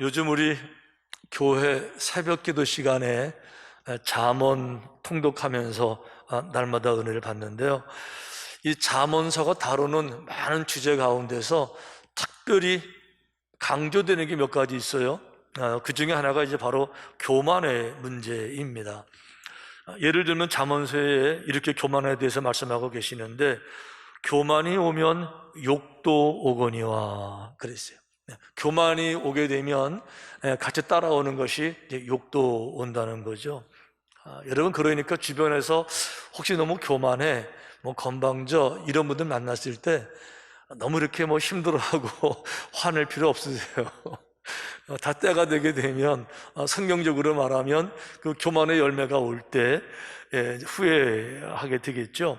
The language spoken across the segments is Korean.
요즘 우리 교회 새벽기도 시간에 잠언 통독하면서 날마다 은혜를 받는데요. 이 잠언서가 다루는 많은 주제 가운데서 특별히 강조되는 게 몇 가지 있어요. 그 중에 하나가 이제 바로 교만의 문제입니다. 예를 들면 잠언서에 이렇게 교만에 대해서 말씀하고 계시는데, 교만이 오면 욕도 오거니와 그랬어요. 교만이 오게 되면 같이 따라오는 것이 이제 욕도 온다는 거죠. 여러분, 그러니까 주변에서 혹시 너무 교만해, 건방져 이런 분들 만났을 때 너무 이렇게 힘들어하고 화낼 필요 없으세요. 다 때가 되게 되면 성경적으로 말하면 그 교만의 열매가 올 때 후회하게 되겠죠.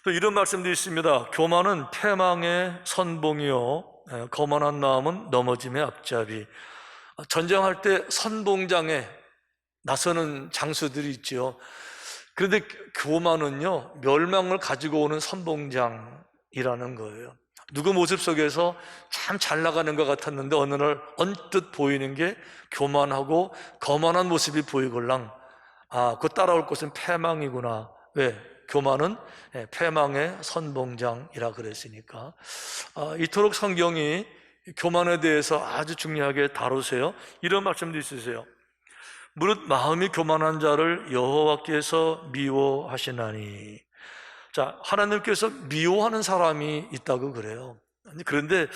또 이런 말씀도 있습니다. 교만은 패망의 선봉이요, 거만한 마음은 넘어짐의 앞잡이. 전쟁할 때 선봉장에 나서는 장수들이 있죠. 그런데 교만은요, 멸망을 가지고 오는 선봉장이라는 거예요. 누구 모습 속에서 참 잘 나가는 것 같았는데 어느 날 언뜻 보이는 게 교만하고 거만한 모습이 보이걸랑, 그 따라올 것은 패망이구나. 왜? 교만은 패망의 선봉장이라 그랬으니까. 이토록 성경이 교만에 대해서 아주 중요하게 다루세요. 이런 말씀도 있으세요. 무릇 마음이 교만한 자를 여호와께서 미워하시나니. 자, 하나님께서 미워하는 사람이 있다고 그래요. 그런데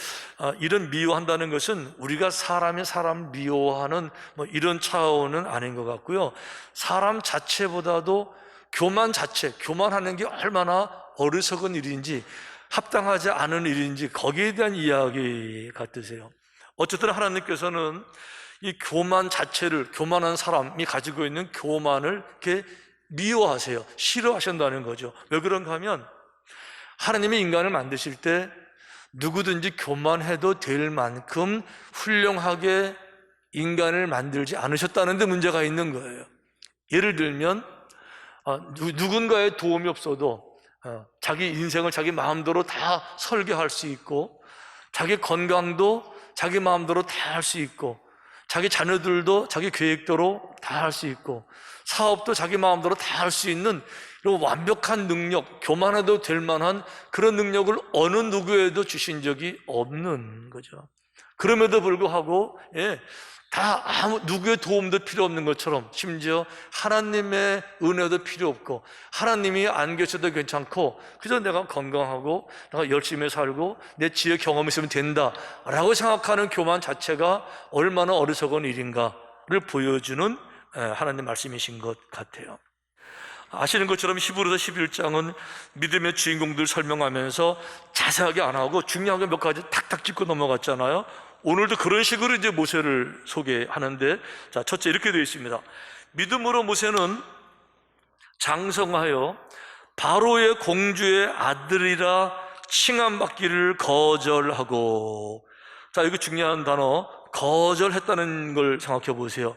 이런 미워한다는 것은 우리가 사람이 사람 미워하는 이런 차원은 아닌 것 같고요. 사람 자체보다도 교만 자체, 교만하는 게 얼마나 어리석은 일인지, 합당하지 않은 일인지, 거기에 대한 이야기 같으세요. 어쨌든 하나님께서는 이 교만 자체를, 교만한 사람이 가지고 있는 교만을 이렇게 미워하세요. 싫어하신다는 거죠. 왜 그런가 하면 하나님이 인간을 만드실 때 누구든지 교만해도 될 만큼 훌륭하게 인간을 만들지 않으셨다는 데 문제가 있는 거예요. 예를 들면 누군가의 도움이 없어도 자기 인생을 자기 마음대로 다 설계할 수 있고, 자기 건강도 자기 마음대로 다 할 수 있고, 자기 자녀들도 자기 계획대로 다 할 수 있고, 사업도 자기 마음대로 다 할 수 있는 이런 완벽한 능력, 교만해도 될 만한 그런 능력을 어느 누구에도 주신 적이 없는 거죠. 그럼에도 불구하고 다 누구의 도움도 필요 없는 것처럼, 심지어 하나님의 은혜도 필요 없고, 하나님이 안 계셔도 괜찮고, 그저 내가 건강하고 내가 열심히 살고 내 지혜 경험이 있으면 된다 라고 생각하는 교만 자체가 얼마나 어리석은 일인가를 보여주는 하나님 말씀이신 것 같아요. 아시는 것처럼 히브리서 11장은 믿음의 주인공들 설명하면서 자세하게 안 하고 중요한 게 몇 가지 탁탁 짚고 넘어갔잖아요. 오늘도 그런 식으로 이제 모세를 소개하는데, 자, 첫째 이렇게 되어 있습니다. 믿음으로 모세는 장성하여 바로의 공주의 아들이라 칭함받기를 거절하고. 자, 이거 중요한 단어, 거절했다는 걸 생각해 보세요.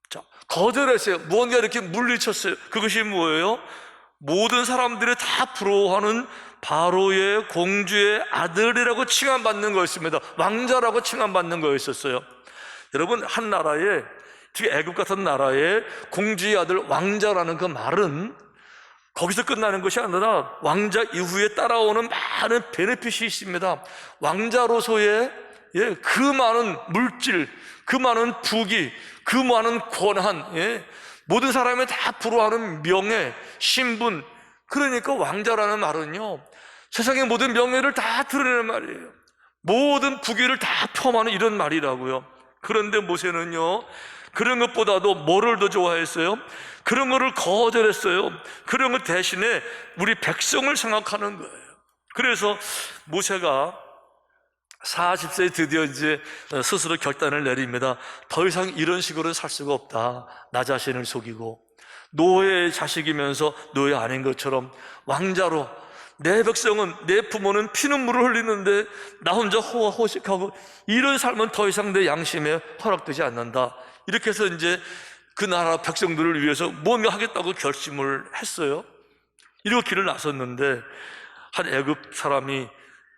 자, 거절했어요. 무언가 이렇게 물리쳤어요. 그것이 뭐예요? 모든 사람들이 다 부러워하는 바로의 공주의 아들이라고 칭함받는 거였습니다. 왕자라고 칭함받는 거였었어요. 여러분, 한 나라에, 특히 애굽 같은 나라에 공주의 아들, 왕자라는 그 말은 거기서 끝나는 것이 아니라 왕자 이후에 따라오는 많은 베네핏이 있습니다. 왕자로서의 그 많은 물질, 그 많은 부귀, 그 많은 권한, 모든 사람이 다 부러워하는 명예, 신분. 그러니까 왕자라는 말은요, 세상의 모든 명예를 다 드러내는 말이에요. 모든 부귀를 다 포함하는 이런 말이라고요. 그런데 모세는요, 그런 것보다도 뭐를 더 좋아했어요? 그런 거를 거절했어요. 그런 것 대신에 우리 백성을 생각하는 거예요. 그래서 모세가 40세에 드디어 이제 스스로 결단을 내립니다. 더 이상 이런 식으로 살 수가 없다. 나 자신을 속이고 노예의 자식이면서 노예 아닌 것처럼 왕자로, 내 백성은, 내 부모는 피눈물을 흘리는데 나 혼자 호식하고, 이런 삶은 더 이상 내 양심에 허락되지 않는다. 이렇게 해서 이제 그 나라 백성들을 위해서 뭔가 하겠다고 결심을 했어요. 이렇게 길을 나섰는데 한 애굽 사람이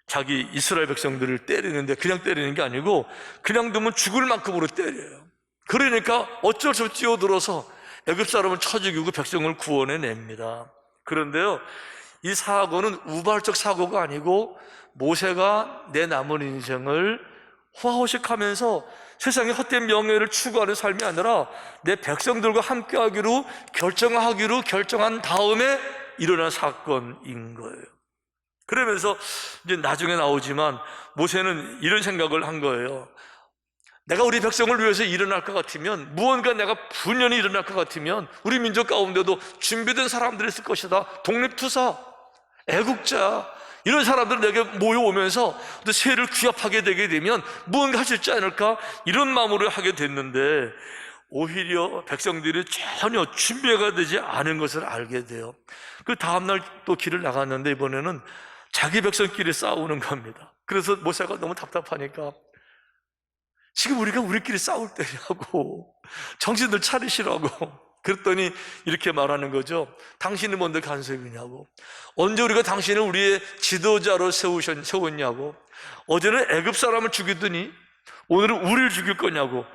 자기 이스라엘 백성들을 때리는데 그냥 때리는 게 아니고 그냥 두면 죽을 만큼으로 때려요. 그러니까 어쩔 수 없이 뛰어들어서 애굽 사람을 쳐 죽이고 백성을 구원해냅니다. 그런데요, 이 사고는 우발적 사고가 아니고 모세가 내 남은 인생을 호화호식하면서 세상의 헛된 명예를 추구하는 삶이 아니라 내 백성들과 함께하기로 결정한 다음에 일어난 사건인 거예요. 그러면서 이제 나중에 나오지만 모세는 이런 생각을 한 거예요. 내가 우리 백성을 위해서 일어날 것 같으면, 무언가 내가 분연히 일어날 것 같으면 우리 민족 가운데도 준비된 사람들이 있을 것이다. 독립투사, 애국자, 이런 사람들은 내게 모여오면서 또 세를 규합하게 되게 되면 무언가 할 수 있지 않을까, 이런 마음으로 하게 됐는데 오히려 백성들이 전혀 준비가 되지 않은 것을 알게 돼요. 그 다음날 또 길을 나갔는데 이번에는 자기 백성끼리 싸우는 겁니다. 그래서 모세가 너무 답답하니까 지금 우리가 우리끼리 싸울 때냐고, 정신들 차리시라고. 그랬더니 이렇게 말하는 거죠. 당신이 뭔데 간섭이냐고. 언제 우리가 당신을 우리의 지도자로 세웠냐고. 어제는 애굽 사람을 죽이더니 오늘은 우리를 죽일 거냐고.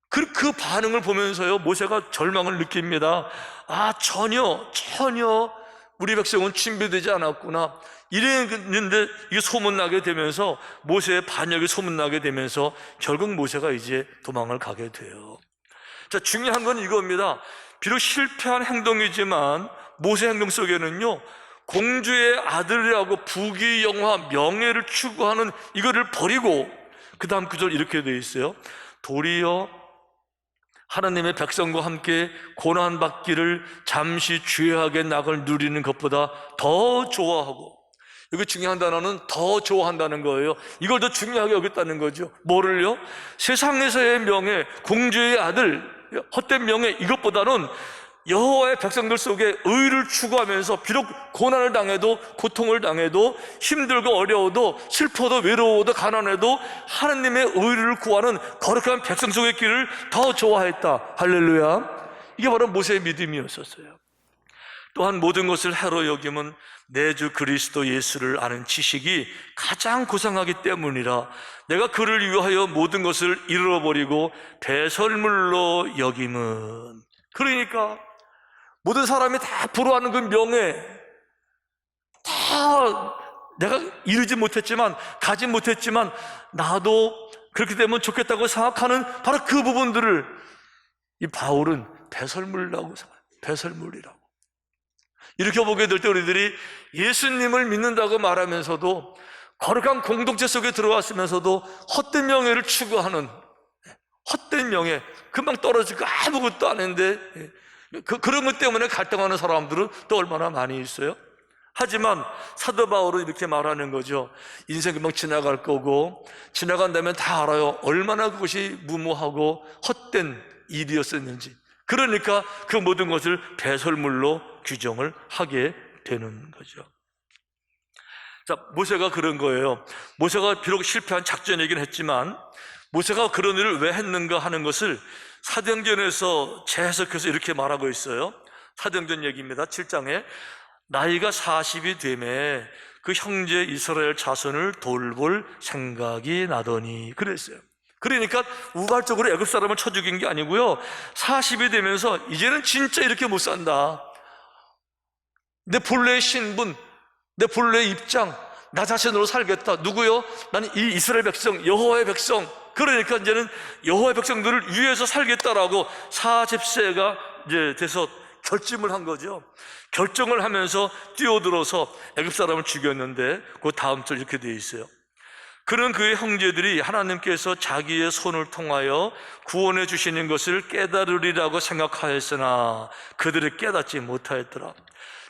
그 반응을 보면서요, 모세가 절망을 느낍니다. 아, 전혀 우리 백성은 준비되지 않았구나. 이랬는데 이게 소문나게 되면서, 모세의 반역이 소문나게 되면서 결국 모세가 이제 도망을 가게 돼요. 자, 중요한 건 이겁니다. 비록 실패한 행동이지만 모세 행동 속에는요, 공주의 아들이라고 부귀영화, 명예를 추구하는 이거를 버리고, 그 다음 구절 이렇게 되어 있어요. 도리어 하나님의 백성과 함께 고난받기를 잠시 죄악의 낙을 누리는 것보다 더 좋아하고, 여기 중요한 단어는 더 좋아한다는 거예요. 이걸 더 중요하게 여겼다는 거죠. 뭐를요? 세상에서의 명예, 공주의 아들, 헛된 명예, 이것보다는 여호와의 백성들 속에 의를 추구하면서 비록 고난을 당해도, 고통을 당해도, 힘들고 어려워도, 슬퍼도 외로워도 가난해도 하나님의 의를 구하는 거룩한 백성 속의 길을 더 좋아했다. 할렐루야. 이게 바로 모세의 믿음이었었어요. 또한 모든 것을 해로 여김은 내 주 그리스도 예수를 아는 지식이 가장 고상하기 때문이라 내가 그를 위하여 모든 것을 잃어버리고 배설물로 여김은. 그러니까 모든 사람이 다 부러워하는 그 명예, 다 내가 이루지 못했지만, 가지 못했지만 나도 그렇게 되면 좋겠다고 생각하는 바로 그 부분들을 이 바울은 배설물이라고 생각해요. 배설물이라고. 이렇게 보게 될 때 우리들이 예수님을 믿는다고 말하면서도, 거룩한 공동체 속에 들어왔으면서도 헛된 명예를 추구하는, 헛된 명예, 금방 떨어지고 아무것도 안 했는데 그런 것 때문에 갈등하는 사람들은 또 얼마나 많이 있어요. 하지만 사도 바울은 이렇게 말하는 거죠. 인생 금방 지나갈 거고, 지나간다면 다 알아요. 얼마나 그것이 무모하고 헛된 일이었었는지. 그러니까 그 모든 것을 배설물로 규정을 하게 되는 거죠. 자, 모세가 그런 거예요. 모세가 비록 실패한 작전이긴 했지만 모세가 그런 일을 왜 했는가 하는 것을 사도행전에서 재해석해서 이렇게 말하고 있어요. 사도행전 얘기입니다. 7장에 나이가 40이 되매 그 형제 이스라엘 자손을 돌볼 생각이 나더니 그랬어요. 그러니까 우발적으로 애굽 사람을 쳐 죽인 게 아니고요, 40이 되면서 이제는 진짜 이렇게 못 산다. 내 본래의 신분, 내 본래의 입장, 나 자신으로 살겠다. 누구요? 나는 이 이스라엘 백성, 여호와의 백성. 그러니까 이제는 여호와의 백성들을 위해서 살겠다라고 40세가 이제 돼서 결심을 한 거죠. 결정을 하면서 뛰어들어서 애굽 사람을 죽였는데 그 다음 절 이렇게 되어 있어요. 그는 그의 형제들이 하나님께서 자기의 손을 통하여 구원해 주시는 것을 깨달으리라고 생각하였으나 그들이 깨닫지 못하였더라.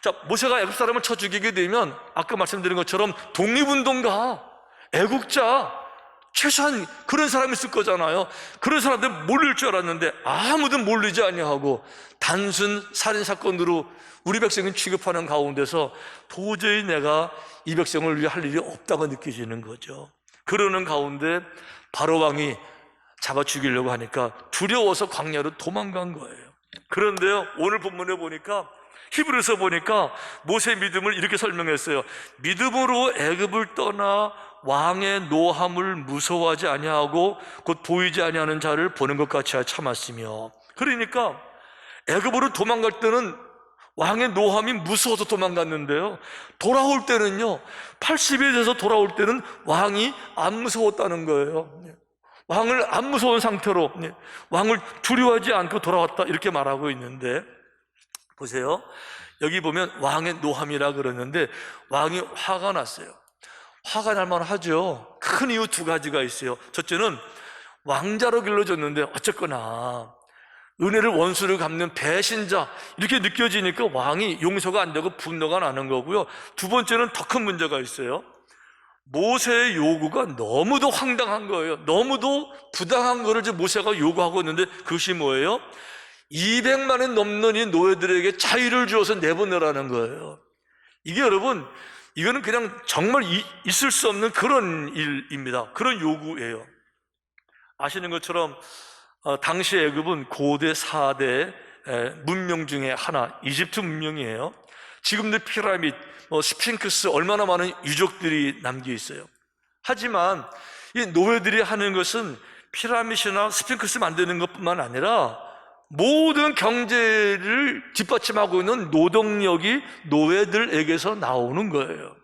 자, 모세가 애굽 사람을 쳐 죽이게 되면 아까 말씀드린 것처럼 독립운동가, 애국자, 최소한 그런 사람이 있을 거잖아요. 그런 사람들 몰릴 줄 알았는데 아무도 몰리지 아니하고 단순 살인사건으로 우리 백성을 취급하는 가운데서 도저히 내가 이 백성을 위해 할 일이 없다고 느껴지는 거죠. 그러는 가운데 바로왕이 잡아 죽이려고 하니까 두려워서 광야로 도망간 거예요. 그런데요, 오늘 본문에 보니까 히브리서 보니까 모세의 믿음을 이렇게 설명했어요. 믿음으로 애굽을 떠나 왕의 노함을 무서워하지 아니하고 곧 보이지 아니하는 자를 보는 것 같이 참았으며. 그러니까 애굽으로 도망갈 때는 왕의 노함이 무서워서 도망갔는데요, 돌아올 때는요, 80이 돼서 돌아올 때는 왕이 안 무서웠다는 거예요. 왕을 안 무서운 상태로, 왕을 두려워하지 않고 돌아왔다, 이렇게 말하고 있는데, 보세요. 여기 보면 왕의 노함이라 그러는데 왕이 화가 났어요. 화가 날 만하죠. 큰 이유 두 가지가 있어요. 첫째는 왕자로 길러졌는데 어쨌거나 은혜를 원수를 갚는 배신자, 이렇게 느껴지니까 왕이 용서가 안 되고 분노가 나는 거고요. 두 번째는 더 큰 문제가 있어요. 모세의 요구가 너무도 황당한 거예요. 너무도 부당한 거를 이제 모세가 요구하고 있는데, 그것이 뭐예요? 200만이 넘는 이 노예들에게 자유를 주어서 내보내라는 거예요. 이게 여러분, 이거는 그냥 정말 있을 수 없는 그런 일입니다. 그런 요구예요. 아시는 것처럼 당시 애굽은 고대 4대 문명 중에 하나, 이집트 문명이에요. 지금도 피라밋, 스핑크스, 얼마나 많은 유적들이 남겨 있어요. 하지만 이 노예들이 하는 것은 피라밋이나 스핑크스 만드는 것뿐만 아니라 모든 경제를 뒷받침하고 있는 노동력이 노예들에게서 나오는 거예요.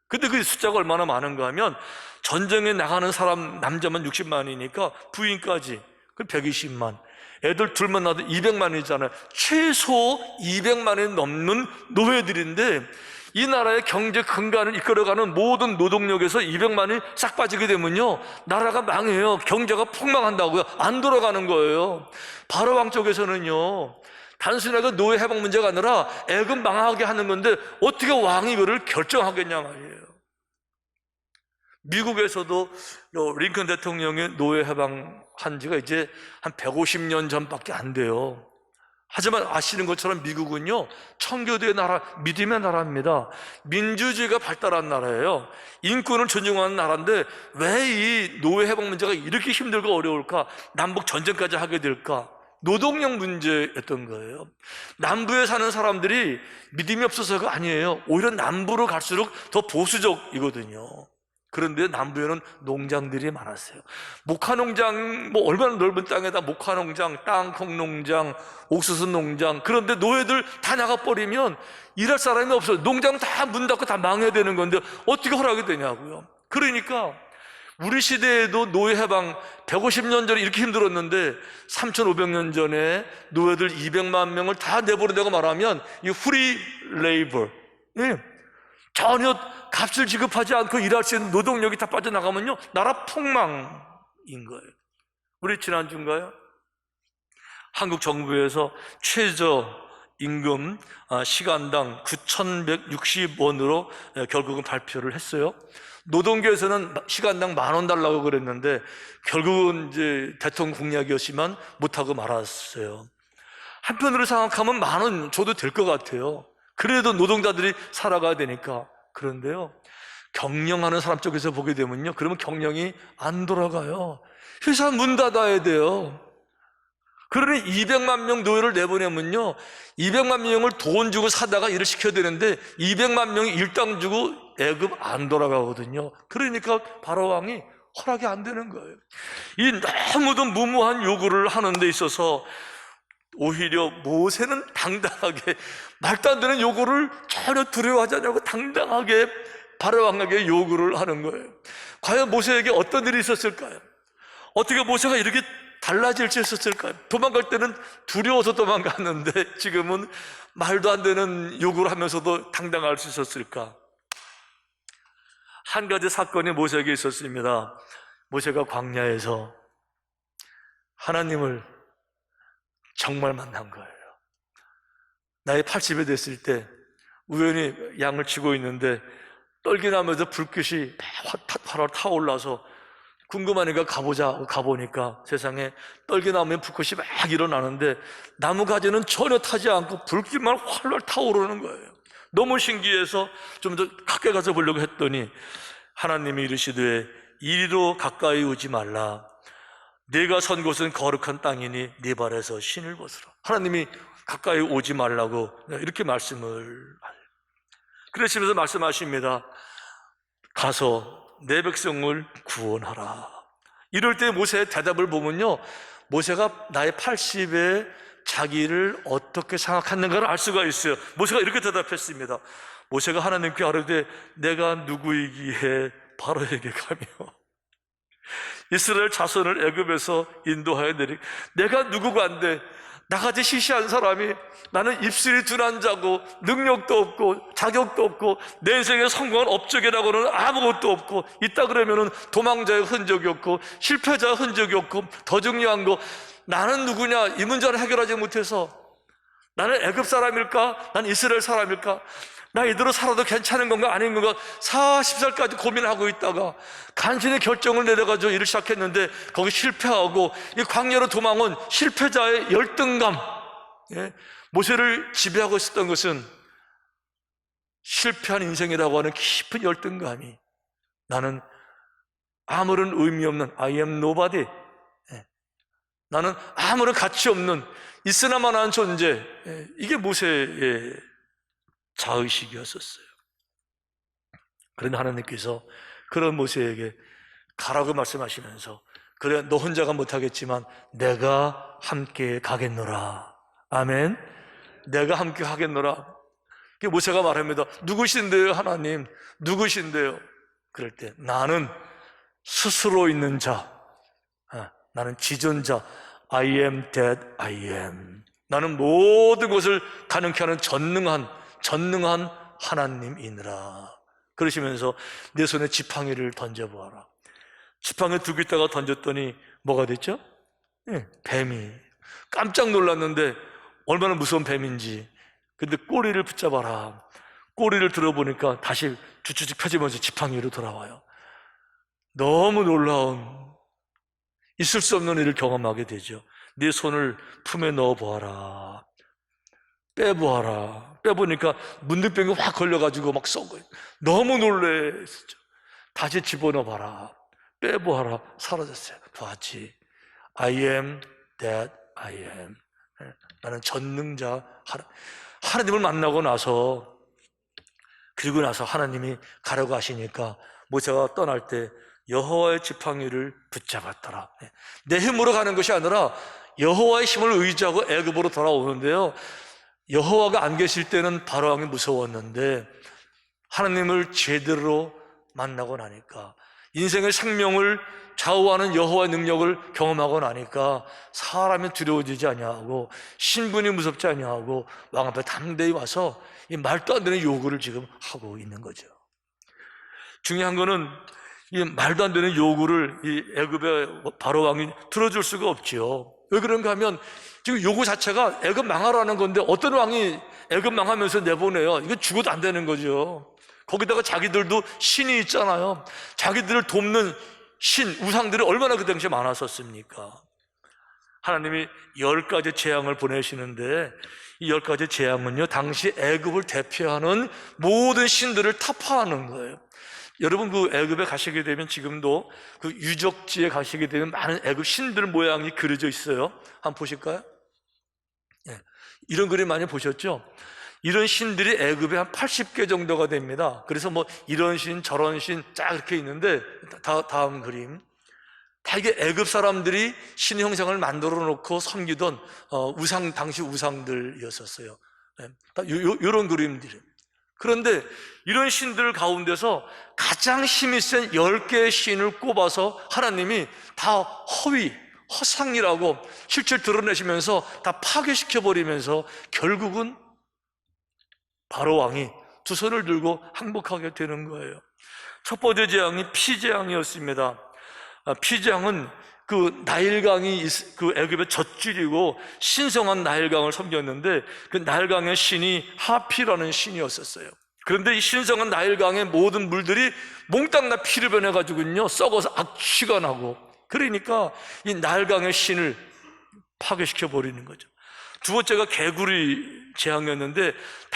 근데 그 숫자가 얼마나 많은가 하면, 전쟁에 나가는 사람 남자만 60만이니까 부인까지 그 120만, 애들 둘만 낳아도 200만이잖아요. 최소 200만이 넘는 노예들인데, 이 나라의 경제 근간을 이끌어가는 모든 노동력에서 200만이 싹 빠지게 되면요, 나라가 망해요. 경제가 폭망한다고요. 안 돌아가는 거예요. 바로 왕 쪽에서는요, 단순하게 노예 해방 문제가 아니라 애굽 망하게 하는 건데 어떻게 왕이 이거를 결정하겠냐 말이에요. 미국에서도 링컨 대통령이 노예 해방한 지가 이제 한 150년 전밖에 안 돼요. 하지만 아시는 것처럼 미국은요, 청교도의 나라, 믿음의 나라입니다. 민주주의가 발달한 나라예요. 인권을 존중하는 나라인데 왜 이 노예 해방 문제가 이렇게 힘들고 어려울까? 남북 전쟁까지 하게 될까? 노동력 문제였던 거예요. 남부에 사는 사람들이 믿음이 없어서가 아니에요. 오히려 남부로 갈수록 더 보수적이거든요. 그런데 남부에는 농장들이 많았어요. 목화농장, 얼마나 넓은 땅에다 목화농장, 땅콩 농장, 옥수수 농장. 그런데 노예들 다 나가버리면 일할 사람이 없어요. 농장 다 문 닫고 다 망해야 되는 건데 어떻게 허락이 되냐고요. 그러니까 우리 시대에도 노예 해방 150년 전에 이렇게 힘들었는데 3,500년 전에 노예들 200만 명을 다 내보낸다고 말하면 이 프리 레이버, 전혀 값을 지급하지 않고 일할 수 있는 노동력이 다 빠져나가면요, 나라 폭망인 거예요. 우리 지난주인가요? 한국 정부에서 최저 임금 시간당 9,160원으로 결국은 발표를 했어요. 노동계에서는 시간당 10,000원 달라고 그랬는데 결국은 이제 대통령 공약이었지만 못하고 말았어요. 한편으로 생각하면 10,000원 줘도 될 것 같아요. 그래도 노동자들이 살아가야 되니까. 그런데요, 경영하는 사람 쪽에서 보게 되면요, 그러면 경영이 안 돌아가요. 회사 문 닫아야 돼요. 그러니 200만 명 노예를 내보내면요, 200만 명을 돈 주고 사다가 일을 시켜야 되는데 200만 명이 일당 주고 애굽 안 돌아가거든요. 그러니까 바로 왕이 허락이 안 되는 거예요. 이 너무도 무모한 요구를 하는 데 있어서 오히려 모세는 당당하게, 말도 안 되는 요구를 전혀 두려워하지 않냐고 당당하게 바로 왕에게 요구를 하는 거예요. 과연 모세에게 어떤 일이 있었을까요? 어떻게 모세가 이렇게 달라질 수 있었을까요? 도망갈 때는 두려워서 도망갔는데 지금은 말도 안 되는 요구를 하면서도 당당할 수 있었을까? 한 가지 사건이 모세에게 있었습니다. 모세가 광야에서 하나님을 정말 만난 거예요. 나이 80이 됐을 때 우연히 양을 치고 있는데 떨기나면서 불빛이 활활 타올라서 궁금하니까 가보자. 가보니까 세상에 떨기나무에 불꽃이 막 일어나는데 나무 가지는 전혀 타지 않고 불빛만 활활 타오르는 거예요. 너무 신기해서 좀 더 가까이 가서 보려고 했더니 하나님이 이르시되 이리로 가까이 오지 말라. 네가 선 곳은 거룩한 땅이니 네 발에서 신을 벗으라. 하나님이 가까이 오지 말라고 이렇게 그러시면서 말씀하십니다. 가서 내 백성을 구원하라. 이럴 때 모세의 대답을 보면요, 모세가 나이 80에 자기를 어떻게 생각했는가를 알 수가 있어요. 모세가 이렇게 대답했습니다. 모세가 하나님께 아뢰되 내가 누구이기에 바로에게 가며 이스라엘 자손을 애굽에서 인도하여 내리, 내가 누구가 안 돼? 나같이 시시한 사람이, 나는 입술이 둔한 자고 능력도 없고 자격도 없고 내 인생의 성공한 업적이라고는 아무것도 없고, 있다 그러면은 도망자의 흔적이 없고 실패자의 흔적이 없고, 더 중요한 거, 나는 누구냐? 이 문제를 해결하지 못해서 나는 애굽 사람일까? 나는 이스라엘 사람일까? 나 이대로 살아도 괜찮은 건가 아닌 건가 40살까지 고민하고 있다가 간신히 결정을 내려가지고 일을 시작했는데 거기 실패하고, 이 광야로 도망온 실패자의 열등감, 모세를 지배하고 있었던 것은 실패한 인생이라고 하는 깊은 열등감이, 나는 아무런 의미 없는 I am nobody, 나는 아무런 가치 없는 있으나마나한 존재, 이게 모세의 자의식이었었어요. 그런데 하나님께서 그런 모세에게 가라고 말씀하시면서, 그래 너 혼자가 못하겠지만 내가 함께 가겠노라. 아멘. 내가 함께 하겠노라. 모세가 말합니다. 누구신데요 하나님? 누구신데요? 그럴 때 나는 스스로 있는 자, 나는 지존자, I am that I am. 나는 모든 것을 가능케 하는 전능한 하나님이니라. 그러시면서 내 손에 지팡이를 던져보아라. 지팡이 두고 있다가 던졌더니 뭐가 됐죠? 뱀이. 깜짝 놀랐는데 얼마나 무서운 뱀인지. 근데 꼬리를 붙잡아라. 꼬리를 들어보니까 다시 주추직 펴지면서 지팡이로 돌아와요. 너무 놀라운, 있을 수 없는 일을 경험하게 되죠. 네 손을 품에 넣어보아라. 빼보아라. 빼보니까 문득병이 확 걸려가지고 막 썩어요. 너무 놀랬죠. 다시 집어넣어봐라. 빼보아라. 사라졌어요. 봤지? I am that I am. 나는 전능자 하나님을 만나고 나서, 그리고 나서 하나님이 가라고 하시니까 모세가 떠날 때 여호와의 지팡이를 붙잡았더라. 내 힘으로 가는 것이 아니라 여호와의 힘을 의지하고 애굽으로 돌아오는데요, 여호와가 안 계실 때는 바로왕이 무서웠는데 하나님을 제대로 만나고 나니까, 인생의 생명을 좌우하는 여호와의 능력을 경험하고 나니까 사람이 두려워지지 아니하고 신분이 무섭지 아니하고 왕 앞에 담대히 와서 이 말도 안 되는 요구를 지금 하고 있는 거죠. 중요한 거는 이 말도 안 되는 요구를 이 애굽의 바로 왕이 들어줄 수가 없지요. 왜 그런가 하면 지금 요구 자체가 애굽 망하라는 건데 어떤 왕이 애굽 망하면서 내보내요? 이거 죽어도 안 되는 거죠. 거기다가 자기들도 신이 있잖아요. 자기들을 돕는 신, 우상들이 얼마나 그 당시에 많았었습니까? 하나님이 10가지 재앙을 보내시는데 이 10가지 재앙은요, 당시 애굽을 대표하는 모든 신들을 타파하는 거예요. 여러분 그 애굽에 가시게 되면 지금도 그 유적지에 가시게 되면 많은 애굽 신들 모양이 그려져 있어요. 한번 보실까요? 이런 그림 많이 보셨죠? 이런 신들이 애굽에 한 80개 정도가 됩니다. 그래서 뭐 이런 신 저런 신 쫙 이렇게 있는데, 다음 그림, 다 이게 애굽 사람들이 신 형상을 만들어 놓고 섬기던 당시 우상들이었었어요. 이런 그림들이. 그런데 이런 신들 가운데서 가장 힘이 센 10개의 신을 꼽아서 하나님이 다 허상이라고 실체를 드러내시면서 다 파괴시켜버리면서 결국은 바로 왕이 두 손을 들고 항복하게 되는 거예요. 첫 번째 재앙이 피재앙이었습니다. 피재앙은 그 나일강이 그 애굽의 젖줄이고 신성한 나일강을 섬겼는데 그 나일강의 신이 하피라는 신이었었어요. 그런데 이 신성한 나일강의 모든 물들이 몽땅 다 피로 변해가지고요 썩어서 악취가 나고, 그러니까 이 나일강의 신을 파괴시켜 버리는 거죠. 두 번째가 개구리 재앙이었는데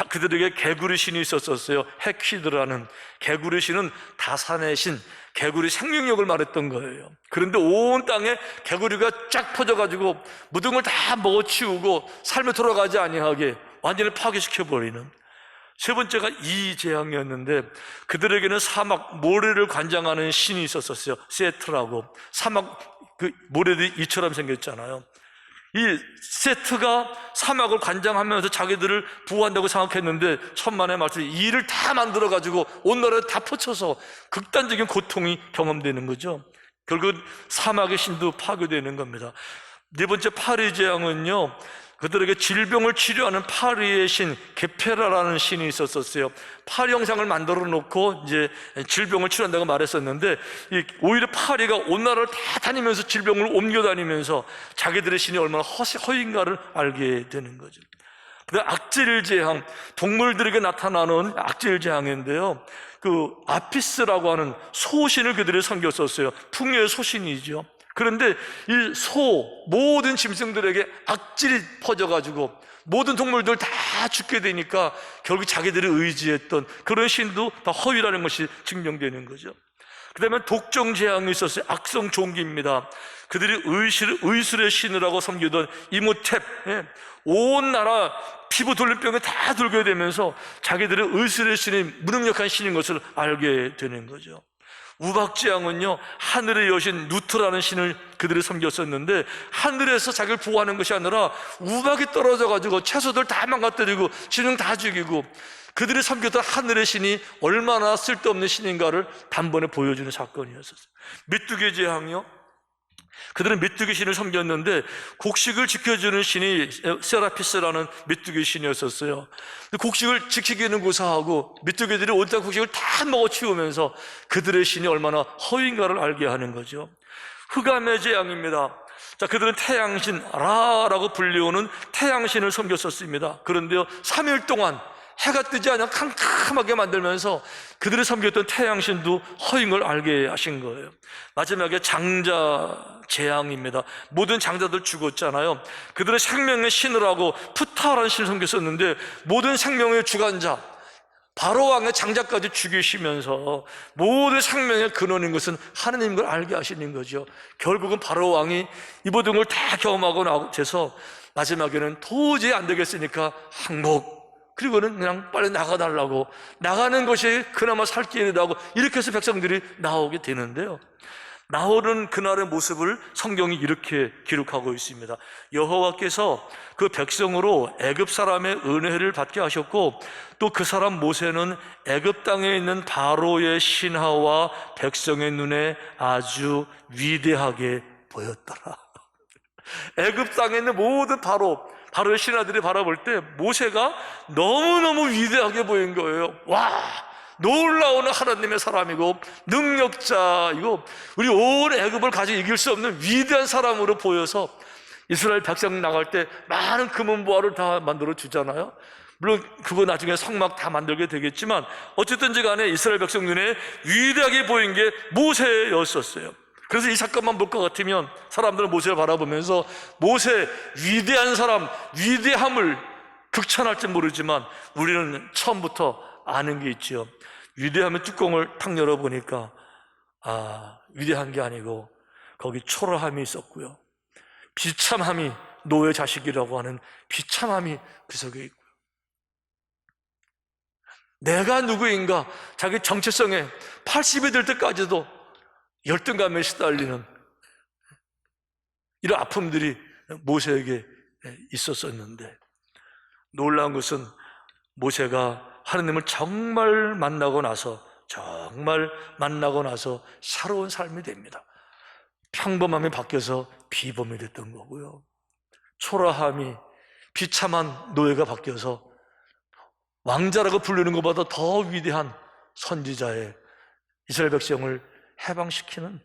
그들에게 개구리 신이 있었어요. 헤키드라는 개구리 신은 다산의 신, 개구리 생명력을 말했던 거예요. 그런데 온 땅에 개구리가 쫙 퍼져가지고 모든 걸 다 먹어치우고 삶에 돌아가지 아니하게 완전히 파괴시켜버리는. 세 번째가 이 재앙이었는데 그들에게는 사막 모래를 관장하는 신이 있었어요. 세트라고. 사막 그 모래들이 이처럼 생겼잖아요. 이 세트가 사막을 관장하면서 자기들을 보호한다고 생각했는데 천만의 말씀이 이를 다 만들어가지고 온 나라에 다 퍼쳐서 극단적인 고통이 경험되는 거죠. 결국 사막의 신도 파괴되는 겁니다. 네 번째 파리 재앙은요, 그들에게 질병을 치료하는 파리의 신 게페라라는 신이 있었어요. 파리 형상을 만들어 놓고 이제 질병을 치료한다고 말했었는데, 오히려 파리가 온 나라를 다 다니면서 질병을 옮겨 다니면서 자기들의 신이 얼마나 허인가를 알게 되는 거죠. 그다음 악질 재앙, 동물들에게 나타나는 악질 재앙인데요, 그 아피스라고 하는 소신을 그들이 섬겼었어요. 풍요의 소신이죠. 그런데 이 모든 짐승들에게 악질이 퍼져가지고 모든 동물들 다 죽게 되니까 결국 자기들이 의지했던 그런 신도 다 허위라는 것이 증명되는 거죠. 그 다음에 독종 재앙이 있었어요. 악성 종기입니다. 그들이 의술의 신이라고 섬기던 이모탭, 온 나라 피부 돌림병에 다 돌게 되면서 자기들의 의술의 신이 무능력한 신인 것을 알게 되는 거죠. 우박재앙은요, 하늘의 여신 누트라는 신을 그들이 섬겼었는데, 하늘에서 자기를 보호하는 것이 아니라 우박이 떨어져가지고 채소들 다 망가뜨리고 진흥 다 죽이고, 그들이 섬겼던 하늘의 신이 얼마나 쓸데없는 신인가를 단번에 보여주는 사건이었었어요. 메뚜기 재앙이요, 그들은 메뚜기 신을 섬겼는데 곡식을 지켜주는 신이 세라피스라는 메뚜기 신이었었어요. 곡식을 지키기는 고사하고 메뚜기들이 온 땅 곡식을 다 먹어치우면서 그들의 신이 얼마나 허위인가를 알게 하는 거죠. 흑암의 재앙입니다. 자, 그들은 태양신 라라고 불리우는 태양신을 섬겼었습니다. 그런데요, 3일 동안 해가 뜨지 않아 캄캄하게 만들면서 그들이 섬겼던 태양신도 허인 걸 알게 하신 거예요. 마지막에 장자 재앙입니다. 모든 장자들 죽었잖아요. 그들의 생명의 신을 하고 푸타라는 신을 섬겼었는데 모든 생명의 주관자 바로 왕의 장자까지 죽이시면서 모든 생명의 근원인 것은 하느님인 걸 알게 하시는 거죠. 결국은 바로 왕이 이 모든 걸 다 경험하고 나서 마지막에는 도저히 안 되겠으니까 항복, 그리고는 그냥 빨리 나가달라고, 나가는 것이 그나마 살 길이라고 이렇게 해서 백성들이 나오게 되는데요, 나오는 그날의 모습을 성경이 이렇게 기록하고 있습니다. 여호와께서 그 백성으로 애굽 사람의 은혜를 받게 하셨고, 또 그 사람 모세는 애굽 땅에 있는 바로의 신하와 백성의 눈에 아주 위대하게 보였더라. 애굽 땅에 있는 모든 바로의 신하들이 바라볼 때 모세가 너무너무 위대하게 보인 거예요. 와, 놀라운 하나님의 사람이고 능력자이고 우리 온 애굽을 가지고 이길 수 없는 위대한 사람으로 보여서 이스라엘 백성 나갈 때 많은 금은보화를 다 만들어 주잖아요. 물론 그거 나중에 성막 다 만들게 되겠지만 어쨌든지 간에 이스라엘 백성 눈에 위대하게 보인 게 모세였었어요. 그래서 이 사건만 볼 것 같으면 사람들은 모세를 바라보면서 모세 위대한 사람, 위대함을 극찬할지 모르지만 우리는 처음부터 아는 게 있죠. 위대함의 뚜껑을 탁 열어보니까 위대한 게 아니고 거기 초라함이 있었고요, 비참함이, 노예 자식이라고 하는 비참함이 그 속에 있고요, 내가 누구인가, 자기 정체성에 80이 될 때까지도 열등감에 시달리는 이런 아픔들이 모세에게 있었었는데, 놀라운 것은 모세가 하나님을 정말 만나고 나서 새로운 삶이 됩니다. 평범함이 바뀌어서 비범이 됐던 거고요, 초라함이 비참한 노예가 바뀌어서 왕자라고 부르는 것보다 더 위대한 선지자의 이스라엘 백성을 해방시키는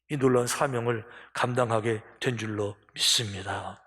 이 놀라운 사명을 감당하게 된 줄로 믿습니다.